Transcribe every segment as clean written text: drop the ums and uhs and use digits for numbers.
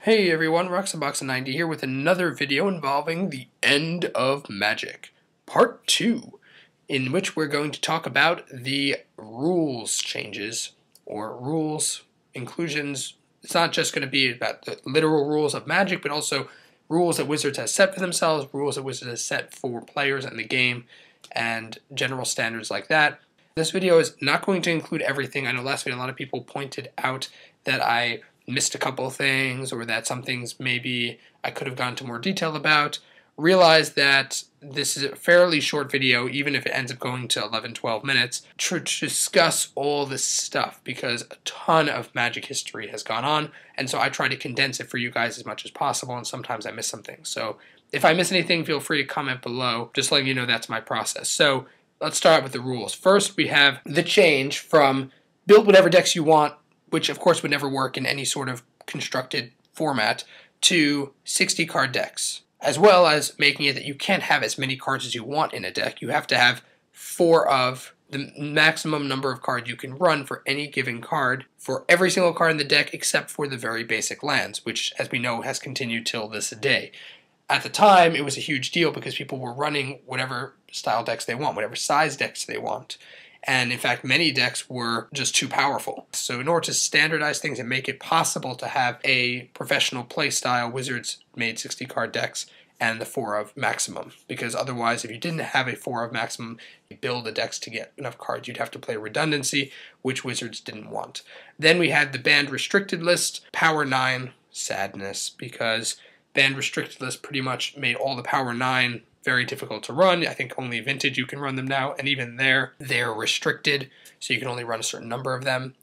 Hey everyone, Roxabox90 here with another video involving the end of Magic, Part 2, in which we're going to talk about the rules changes, or rules inclusions. It's not just going to be about the literal rules of Magic, but also rules that Wizards has set for themselves, rules that Wizards has set for players in the game, and general standards like that. This video is not going to include everything. I know last video a lot of people pointed out that I missed a couple of things, or that some things maybe I could have gone into more detail about. Realize that this is a fairly short video, even if it ends up going to 11-12 minutes, to discuss all this stuff, because a ton of Magic history has gone on, and so I try to condense it for you guys as much as possible, and sometimes I miss some things. So if I miss anything, feel free to comment below, just letting you know that's my process. So let's start with the rules. First, we have the change from build whatever decks you want, which of course would never work in any sort of constructed format, to 60 card decks, as well as making it that you can't have as many cards as you want in a deck. You have to have 4 of the maximum number of cards you can run for any given card for every single card in the deck except for the very basic lands, which, as we know, has continued till this day. At the time, it was a huge deal because people were running whatever style decks they want, whatever size decks they want. And in fact, many decks were just too powerful. So in order to standardize things and make it possible to have a professional play style, Wizards made 60 card decks and the 4 of maximum. Because otherwise, if you didn't have a 4 of maximum, you build the decks to get enough cards, you'd have to play redundancy, which Wizards didn't want. Then we had the banned restricted list, Power 9, sadness, because banned restricted list pretty much made all the Power 9 very difficult to run. I think only Vintage you can run them now, and even there, they're restricted, so you can only run a certain number of them.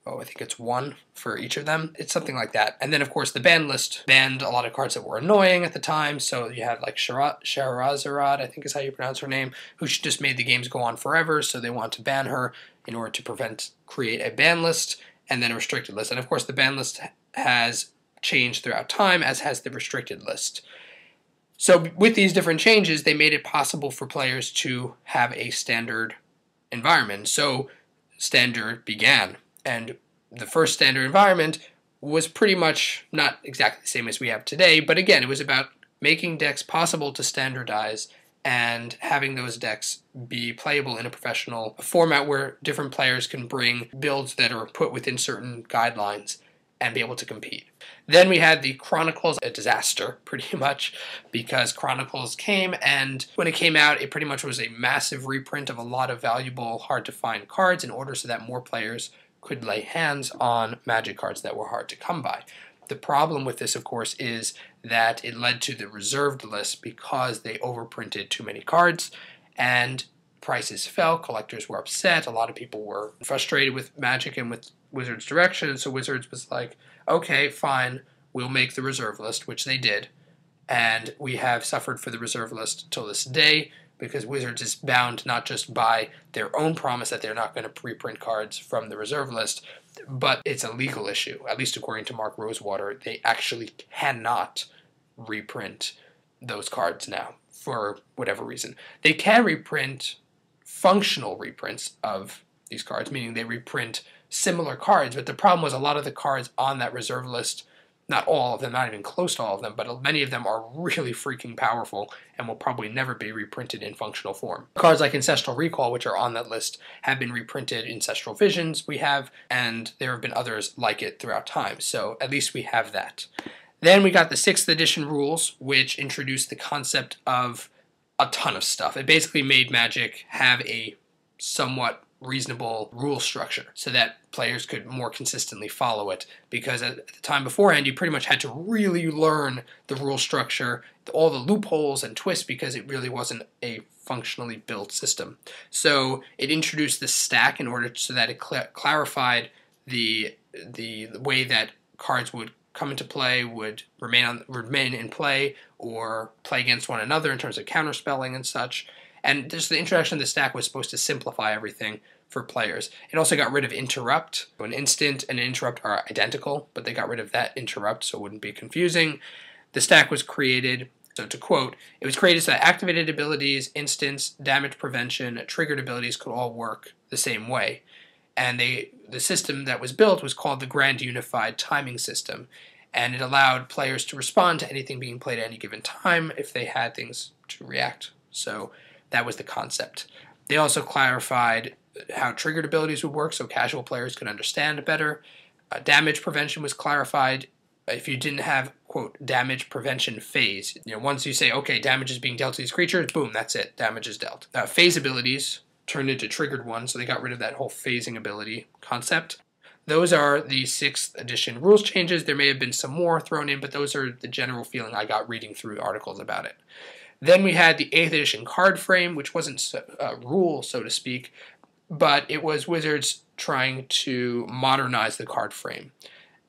Oh, I think it's 1 for each of them. It's something like that. And then, of course, the ban list banned a lot of cards that were annoying at the time, so you had like Shahrazad, I think is how you pronounce her name, who just made the games go on forever, so they want to ban her in order to create a ban list and then a restricted list. And of course, the ban list has changed throughout time, as has the restricted list. So with these different changes, they made it possible for players to have a standard environment. So standard began, and the first standard environment was pretty much not exactly the same as we have today, but again, it was about making decks possible to standardize and having those decks be playable in a professional format where different players can bring builds that are put within certain guidelines and be able to compete. Then we had the Chronicles, a disaster, pretty much, because Chronicles came, and when it came out, it pretty much was a massive reprint of a lot of valuable, hard-to-find cards in order so that more players could lay hands on Magic cards that were hard to come by. The problem with this, of course, is that it led to the reserved list because they overprinted too many cards, and prices fell, collectors were upset, a lot of people were frustrated with Magic and with Wizards' direction, and so Wizards was like, okay, fine, we'll make the reserve list, which they did, and we have suffered for the reserve list till this day, because Wizards is bound not just by their own promise that they're not going to reprint cards from the reserve list, but it's a legal issue. At least according to Mark Rosewater, they actually cannot reprint those cards now, for whatever reason. They can reprint functional reprints of these cards, meaning they reprint similar cards, but the problem was a lot of the cards on that reserve list, not all of them, not even close to all of them, but many of them are really freaking powerful and will probably never be reprinted in functional form. Cards like Ancestral Recall, which are on that list, have been reprinted in Ancestral Visions, and there have been others like it throughout time, so at least we have that. Then we got the 6th edition rules, which introduced the concept of a ton of stuff. It basically made Magic have a somewhat reasonable rule structure so that players could more consistently follow it, because at the time beforehand you pretty much had to really learn the rule structure, all the loopholes and twists, because it really wasn't a functionally built system. So it introduced the stack in order so that it clarified the way that cards would come into play, would remain in play, or play against one another in terms of counterspelling and such. And just the introduction of the stack was supposed to simplify everything for players. It also got rid of interrupt. An instant and an interrupt are identical, but they got rid of that interrupt so it wouldn't be confusing. The stack was created, so to quote, it was created so that activated abilities, instants, damage prevention, triggered abilities could all work the same way. And the system that was built was called the Grand Unified Timing System. and it allowed players to respond to anything being played at any given time if they had things to react. So that was the concept. They also clarified how triggered abilities would work so casual players could understand better. Damage prevention was clarified. If you didn't have, quote, damage prevention phase, once you say, okay, damage is being dealt to these creatures, boom, that's it, damage is dealt. Phase abilities turned into triggered ones, so they got rid of that whole phasing ability concept. Those are the 6th edition rules changes. There may have been some more thrown in, but those are the general feeling I got reading through articles about it. Then we had the 8th edition card frame, which wasn't a rule, so to speak, but it was Wizards trying to modernize the card frame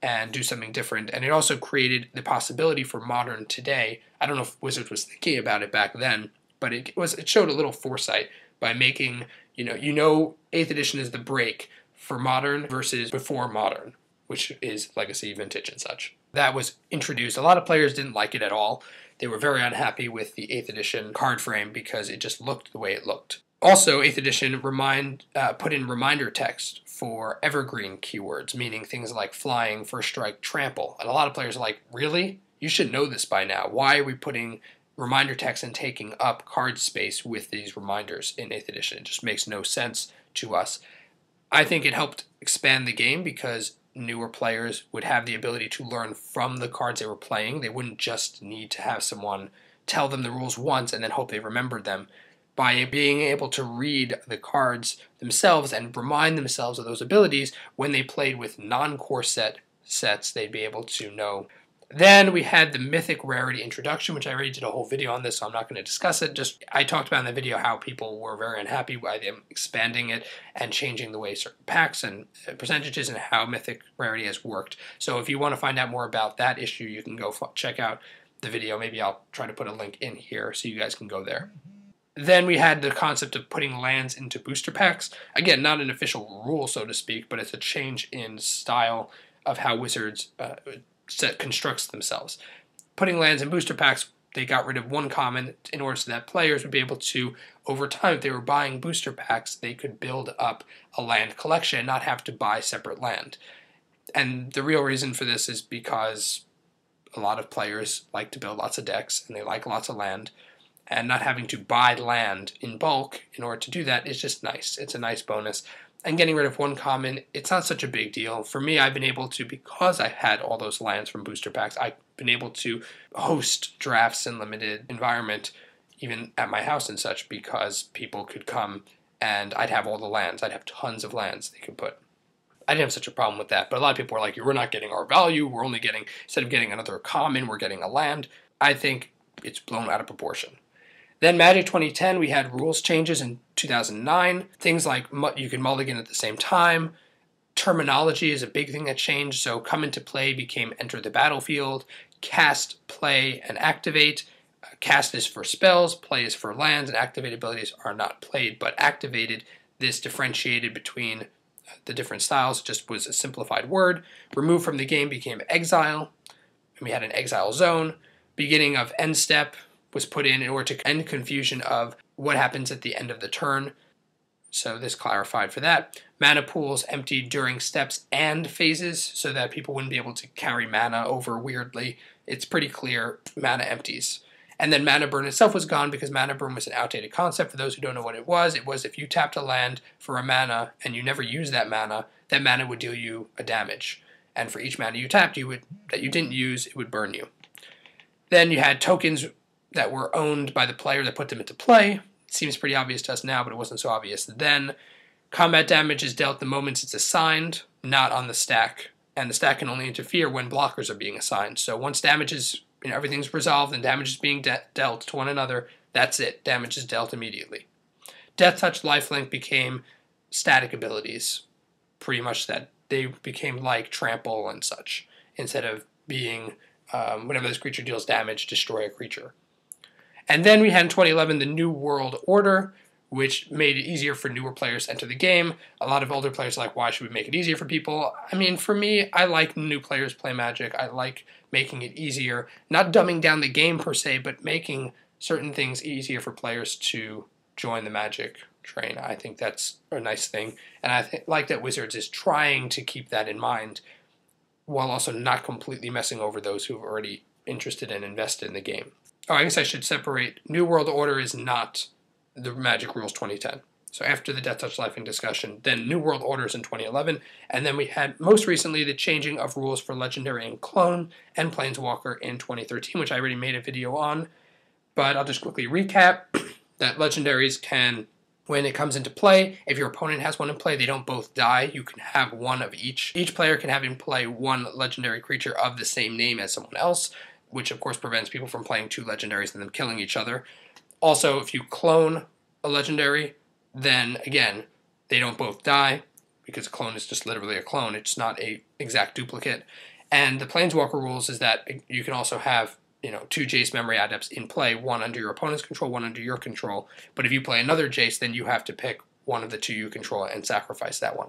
and do something different. And it also created the possibility for Modern today. I don't know if Wizards was thinking about it back then, but it showed a little foresight by making, 8th edition is the break for Modern versus before Modern, which is Legacy, Vintage, and such. That was introduced. A lot of players didn't like it at all. They were very unhappy with the 8th edition card frame because it just looked the way it looked. Also, 8th edition put in reminder text for evergreen keywords, meaning things like flying, first strike, trample. And a lot of players are like, really? You should know this by now. Why are we putting reminder text and taking up card space with these reminders in 8th edition? It just makes no sense to us. I think it helped expand the game because newer players would have the ability to learn from the cards they were playing. They wouldn't just need to have someone tell them the rules once and then hope they remembered them. By being able to read the cards themselves and remind themselves of those abilities when they played with non-core sets, they'd be able to know. Then we had the Mythic rarity introduction, which I already did a whole video on this, so I'm not going to discuss it. I talked about in the video how people were very unhappy by them expanding it and changing the way certain packs and percentages and how Mythic rarity has worked. So if you want to find out more about that issue, you can go check out the video. Maybe I'll try to put a link in here so you guys can go there. Then we had the concept of putting lands into booster packs. Again, not an official rule, so to speak, but it's a change in style of how Wizards constructs themselves. Putting lands in booster packs, they got rid of one common in order so that players would be able to, over time, if they were buying booster packs, they could build up a land collection and not have to buy separate land. And the real reason for this is because a lot of players like to build lots of decks and they like lots of land. And not having to buy land in bulk in order to do that is just nice. It's a nice bonus. And getting rid of one common, it's not such a big deal. For me, I've been able to, because I had all those lands from booster packs, I've been able to host drafts in limited environment, even at my house and such, because people could come and I'd have all the lands. I'd have tons of lands they could put. I didn't have such a problem with that, but a lot of people were like, we're not getting our value. We're only getting, instead of getting another common, we're getting a land. I think it's blown out of proportion. Then Magic 2010, we had rules changes in 2009. Things like you can mulligan at the same time. Terminology is a big thing that changed, so come into play became enter the battlefield. Cast, play, and activate. Cast is for spells, play is for lands, and activate abilities are not played but activated. This differentiated between the different styles, just was a simplified word. Remove from the game became exile, and we had an exile zone. Beginning of end step was put in order to end confusion of what happens at the end of the turn. So this clarified for that. Mana pools emptied during steps and phases so that people wouldn't be able to carry mana over weirdly. It's pretty clear mana empties. And then mana burn itself was gone because mana burn was an outdated concept. For those who don't know what it was if you tapped a land for a mana and you never used that mana would deal you a damage. And for each mana you tapped that you didn't use, it would burn you. Then you had tokens that were owned by the player that put them into play. It seems pretty obvious to us now, but it wasn't so obvious then. Combat damage is dealt the moment it's assigned, not on the stack. And the stack can only interfere when blockers are being assigned. So once damage is, everything's resolved and damage is being dealt to one another, that's it. Damage is dealt immediately. Death Touch, Lifelink became static abilities. Pretty much that they became like trample and such, instead of being, whenever this creature deals damage, destroy a creature. And then we had in 2011 the New World Order, which made it easier for newer players to enter the game. A lot of older players are like, why should we make it easier for people? I mean, for me, I like new players play Magic. I like making it easier. Not dumbing down the game per se, but making certain things easier for players to join the Magic train. I think that's a nice thing. And I like that Wizards is trying to keep that in mind. while also not completely messing over those who are already interested and invested in the game. Oh, I guess I should separate. New World Order is not the Magic Rules 2010. So after the Death Touch Life discussion, then New World Order is in 2011, and then we had most recently the changing of rules for Legendary and Clone and Planeswalker in 2013, which I already made a video on. But I'll just quickly recap that Legendaries can, when it comes into play, if your opponent has one in play, they don't both die. You can have one of each. Each player can have in play one legendary creature of the same name as someone else, which of course prevents people from playing two legendaries and them killing each other. Also, if you clone a legendary, then again, they don't both die, because a clone is just literally a clone. It's not a exact duplicate. And the Planeswalker rules is that you can also have, two Jace Memory Adepts in play, one under your opponent's control, one under your control. But if you play another Jace, then you have to pick one of the two you control and sacrifice that one.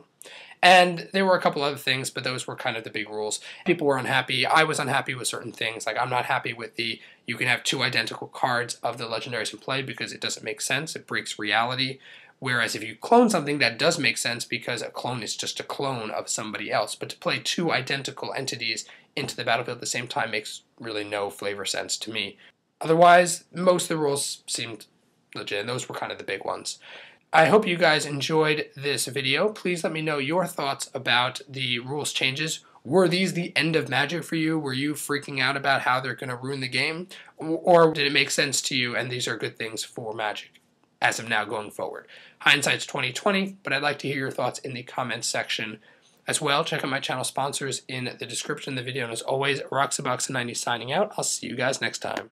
And there were a couple other things, but those were kind of the big rules. People were unhappy. I was unhappy with certain things. Like, I'm not happy with you can have two identical cards of the legendaries in play because it doesn't make sense. It breaks reality. Whereas if you clone something, that does make sense because a clone is just a clone of somebody else. But to play two identical entities into the battlefield at the same time makes really no flavor sense to me. Otherwise, most of the rules seemed legit, and those were kind of the big ones. I hope you guys enjoyed this video. Please let me know your thoughts about the rules changes. Were these the end of Magic for you? Were you freaking out about how they're going to ruin the game? Or did it make sense to you and these are good things for Magic as of now going forward? Hindsight's 2020, but I'd like to hear your thoughts in the comments section as well. Check out my channel sponsors in the description of the video. And as always, Roxabox90 signing out. I'll see you guys next time.